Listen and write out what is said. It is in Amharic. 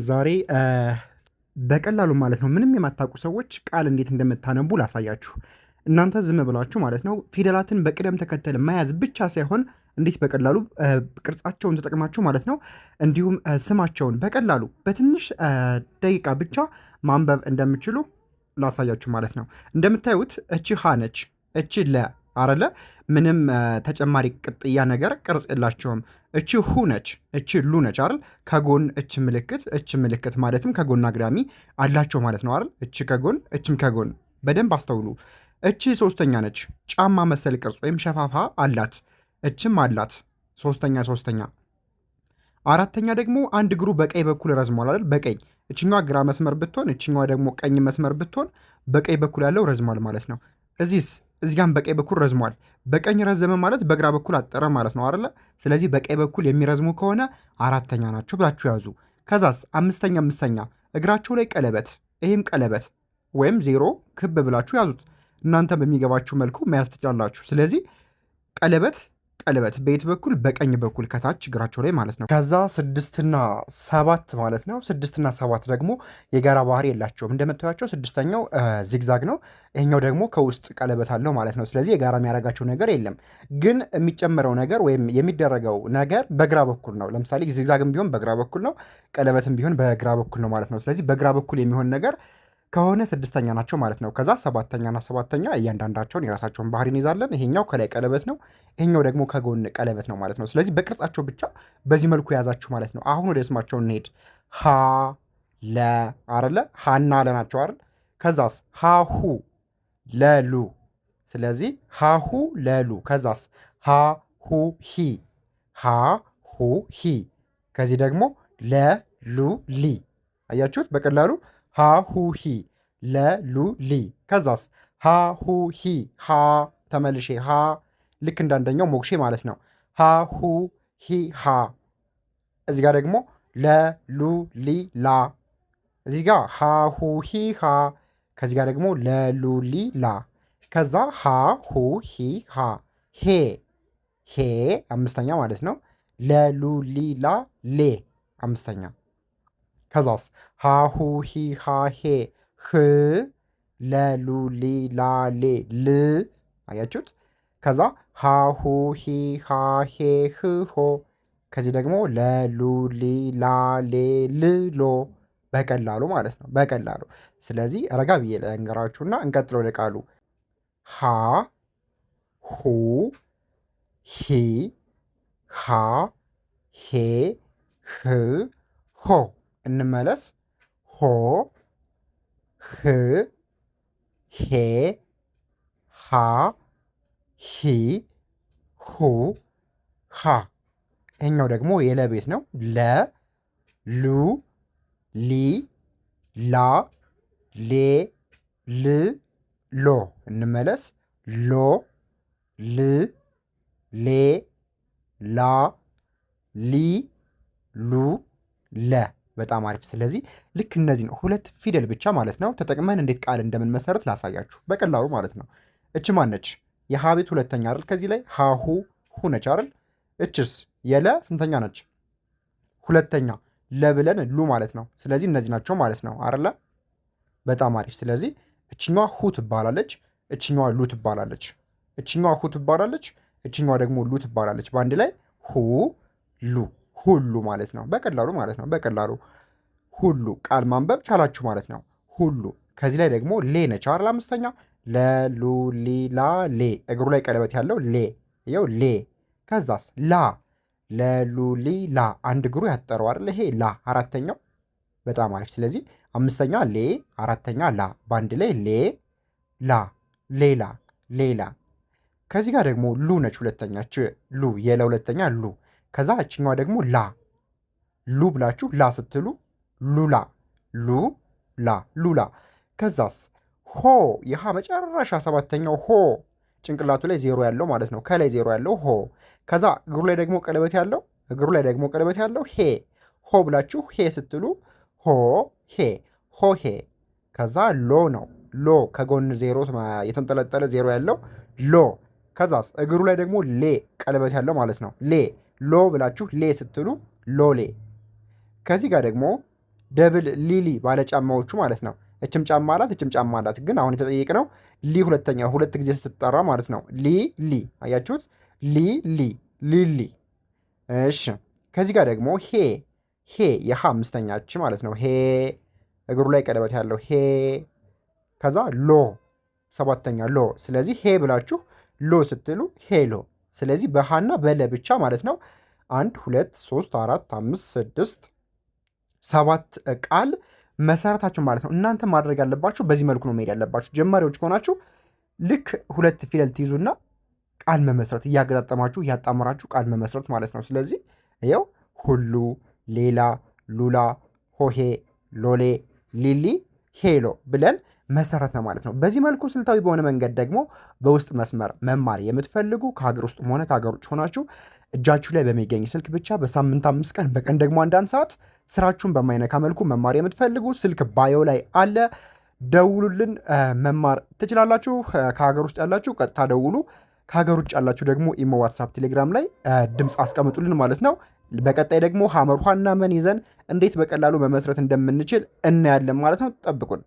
ዛሬ በቀላሉ ማለት ነው ምንም የማታውቁ ሰዎች ቃል እንዴት እንደምታነቡ ላሳያችሁ። እናንተ ዝም ብላችሁ ማለት ነው ፊደላትን በቅደም ተከተል መያዝ ብቻ ሳይሆን እንዴት በቀላሉ ቅርጻቸውን ተጠቅማችሁ ማለት ነው እንዲሁም ስማቸውን በቀላሉ በትንሽ ደቂቃ ብቻ ማንበብ እንደምችሉ ላሳያችሁ ማለት ነው። እንደምታዩት እቺ ሀ ነች፣ እቺ ለ አረለ ምንም ተጨማሪ ቅጥያ ነገር ቅርጽ የላቸውም። እቺ ሁ ነች፣ እቺ ሉ ነች አይደል? ከጎን እች ምልክት ማለትም ከጎን አግዳሚ አላቸው ማለት ነው አይደል? እቺ ከጎን እችም ከጎን በደንብ አስተውሉ። እቺ ሶስተኛ ነች፣ ጫማ መሰል ቅርጽ ወይም ሸፋፋ አላት። እችም አላት ሶስተኛ። አራተኛ ደግሞ አንድ እግሩ በቀኝ በኩል ረዝሟል አይደል? በቀኝ እችኛዋ ግራ መስመር ብትሆን እችኛዋ ደግሞ ቀኝ መስመር ብትሆን በቀኝ በኩል ያለው ረዝሟል ማለት ነው። እዚህ ጋም በቀኝ በኩል ረዝሟል። በቀኝ ረዘመ ማለት በግራ በኩል አጠረ ማለት ነው አይደለ? ስለዚህ በቀኝ በኩል የሚረዝሙ ከሆነ አራተኛ ናቸው ብላችሁ ያዙ። ከዛስ አምስተኛ እግራቸው ላይ ቀለበት፣ ይህም ቀለበት ወይም ዜሮ ክብ ብላችሁ ያዙት። እናንተ በሚገባችሁ መልኩ መያዝ ትችላላችሁ። ስለዚህ ቀለበት በየት በኩል? በቀኝ በኩል ከታች እግራቸው ላይ ማለት ነው። ከዛ 6 እና 7 ማለት ነው። 6 እና 7 ደግሞ የጋራ ባህሪ የላቸውም። እንደምታዩቸው 6ኛው ዚግዛግ ነው፣ ይሄኛው ደግሞ ከውስጥ ቀለበት አለው ማለት ነው። ስለዚህ የጋራ የሚያደርጋቸው ነገር የለም። ግን የሚጨመረው ነገር ወይም የሚደረገው ነገር በግራ በኩል ነው። ለምሳሌ ዚግዛግም ቢሆን በግራ በኩል ነው፣ ቀለበትም ቢሆን በግራ በኩል ነው ማለት ነው። ስለዚህ በግራ በኩል የሚሆን ነገር ከሆነ 6ኛ ናቸው ማለት ነው። ከዛ 7ኛና 7ኛ እያንዳንዳቸውን የራሳቸውን ባህሪ እንይዛለን። ይሄኛው ከላይ ቀለበት ነው፣ ይሄኛው ደግሞ ከጎን ቀለበት ነው ማለት ነው። ስለዚህ በቅርጻቸው ብቻ በዚህ መልኩ የያዛችሁ ማለት ነው። አሁን ወደ ስማቸው እንሄድ። ሀ ለ አረለ ሀና ለ ናቸው አይደል? ከዛስ ሃሁ ለሉ። ስለዚህ ሃሁ ለሉ። ከዛስ ሃሁ ሂ ሃሁ ሂ። ከዚህ ደግሞ ለሉ ሊ። አያችሁት በቀላሉ ሃሁ ሂ ለሉ ሊ። ከዛስ ሃሁ ሂ ሃ ተመልሼ ሃ ልክ እንዳንደኛው ሞክሼ ማለት ነው። ሃሁ ሂ ሃ። እዚህ ጋር ደግሞ ለሉ ሊ ላ። እዚህ ጋር ሃሁ ሂ ሃ። ከዚህ ጋር ደግሞ ለሉ ሊ ላ። ከዛ ሃሁ ሂ ሃ ሄ ሄ 5ኛ ማለት ነው። ለሉ ሊ ላ ሌ 5ኛ። ከዛስ ሃሁ ሂ ሃ ሄ ህ ለሉ ሊ ላ ሌ ል። አያችሁት? ከዛ ሃሁ ሂ ሃ ሄ ህ ሆ። ከዚህ ደግሞ ለሉ ሊ ላ ሌ ል ሎ። በቀላሉ ማለት ነው በቀላሉ። ስለዚህ ረጋ ብዬ ልንገራችሁና እንቀጥለው ወደ ቃሉ። ሃ ሁ ሂ ሃ ሄ ህ ሆ። እንመለስ። ሆ ህ ሄ ሃ ሂ ሁ ሃ። ይሄኛው ደግሞ የለቤት ነው። ለ ሉ ሊ ላ ሌ ል ሎ። እንመለስ። ሎ ል ሌ ላ ሊ ሉ ለ። በጣም አሪፍ። ስለዚህ ልክ እነዚህ ነው 2 ፊደል ብቻ ማለት ነው ተጠቅመን እንዴት ቃል እንደምንመሰረት ላሳያችሁ በቀላሉ ማለት ነው። እች ማነች? የሀ ቤት 2ኛ አይደል? ከዚህ ላይ ሃሁ ሁ ነች አይደል? እችስ የለ ስንተኛ ነች? 2ኛ። ለብለን ሉ ማለት ነው። ስለዚህ እነዚህ ናቸው ማለት ነው አይደለ? በጣም አሪፍ። ስለዚህ እችኛዋ ሁ ትባላለች፣ እችኛዋ ሉ ትባላለች። እችኛዋ ሁ ትባላለች፣ እችኛዋ ደግሞ ሉ ትባላለች። በአንድ ላይ ሁ ሉ ሁሉ ማለት ነው። በቀላሉ ማለት ነው በቀላሉ ሁሉ ቃል ማንበብ ቻላችሁ ማለት ነው። ሁሉ። ከዚህ ላይ ደግሞ ሌ ነች አይደል? 5ኛ። ለሉ ሊ ላ ሌ። እግሩ ላይ ቀለበት ያለው ሌ። ይኸው ሌ። ከዛስ ላ ለሉ ሊ ላ። አንድ እግሩ ያጠረው አይደል? ይሄ ላ 4ኛው። በጣም አሪፍ። ስለዚህ 5ኛ ሌ፣ 4ኛ ላ። በአንድ ላይ ሌ ላ ሌላ ሌላ። ከዚህ ጋር ደግሞ ሉ ነች 2ኛች ሉ የለ 2ኛ ሉ። ከዛ እችኛዋ ደግሞ ላ። ሉ ብላችሁ ላ ስትሉ ሉላ ሉ ላ ሉላ። ከዛስ ሆ የሃ መጨረሻ 7ኛው ሆ። ጭንቅላቱ ላይ ዜሮ ያለው ማለት ነው። ከላይ ዜሮ ያለው ሆ። ከዛ እግሩ ላይ ደግሞ ቀለበት ያለው ሄ። ሆ ብላችሁ ሄ ስትሉ ሆ ሄ ሆ ሄ። ከዛ ሎ ነው። ሎ ከጎን ዜሮ የተንጠለጠለ ዜሮ ያለው ሎ። ከዛስ እግሩ ላይ ደግሞ ሌ ቀለበት ያለው ማለት ነው። ሌ ሎ ብላችሁ ሌ ስትሉ ሎሌ። ከዚህ ጋር ደግሞ ደብል ሊሊ ባለጫማዎቹ ማለት ነው። እችም ጫማ አላት፣ እችም ጫማ አላት። ግን አሁን የተጠየቅነው ሁለተኛ ሁለት ጊዜ ስትጠራ ማለት ነው። ሊ አያችሁት? ሊ ሊሊ። እሺ ከዚህ ጋር ደግሞ ሄ የሃ አምስተኛች ማለት ነው። ሄ እግሩ ላይ ቀለበት ያለው ሄ። ከዛ ሎ ሰባተኛ ሎ። ስለዚህ ሄ ብላችሁ ሎ ስትሉ ሄሎ። ስለዚህ በሃና በለ ብቻ ማለት ነው 1 2 3 4 5 6 7 ቃል መሰረታችሁ ማለት ነው። እናንተ ማድረግ ያለባችሁ በዚህ መልኩ ነው መሄድ ያለባችሁ። ጀማሪዎች ከሆናችሁ ልክ 2 ፊደል ትይዙና ቃል መመስረት እያገጣጠማችሁ እያጣመራችሁ ቃል መመስረት ማለት ነው። ስለዚህ ይኸው ሁሉ፣ ሌላ፣ ሉላ፣ ሆሄ፣ ሎሌ፣ ሊሊ፣ ሄሎ ብለን መሰረት ነው ማለት ነው። በዚህ መልኩ ስልታዊ በሆነ መንገድ ደግሞ በውስጥ መስመር መማር የምትፈልጉ ከሀገር ውስጥም ሆነ ከሀገር ውጭ ሆናችሁ እጃችሁ ላይ በሚገኝ ስልክ ብቻ በሳምንት 5 ቀን በቀን ደግሞ 1 ሰዓት ስራችሁን በማይነካ መልኩ መማር የምትፈልጉ ስልክ ባዮ ላይ አለ፣ ደውሉልን፣ መማር ትችላላችሁ። ከሀገር ውስጥ ያላችሁ ቀጥታ ደውሉ። ከሀገር ውጭ ያላችሁ ደግሞ ኢሞ፣ ዋትሳፕ፣ ቴሌግራም ላይ ድምፅ አስቀምጡልን ማለት ነው። በቀጣይ ደግሞ ሀመር ውሃና መን ይዘን እንዴት በቀላሉ መመስረት እንደምንችል እናያለን ማለት ነው። ጠብቁን።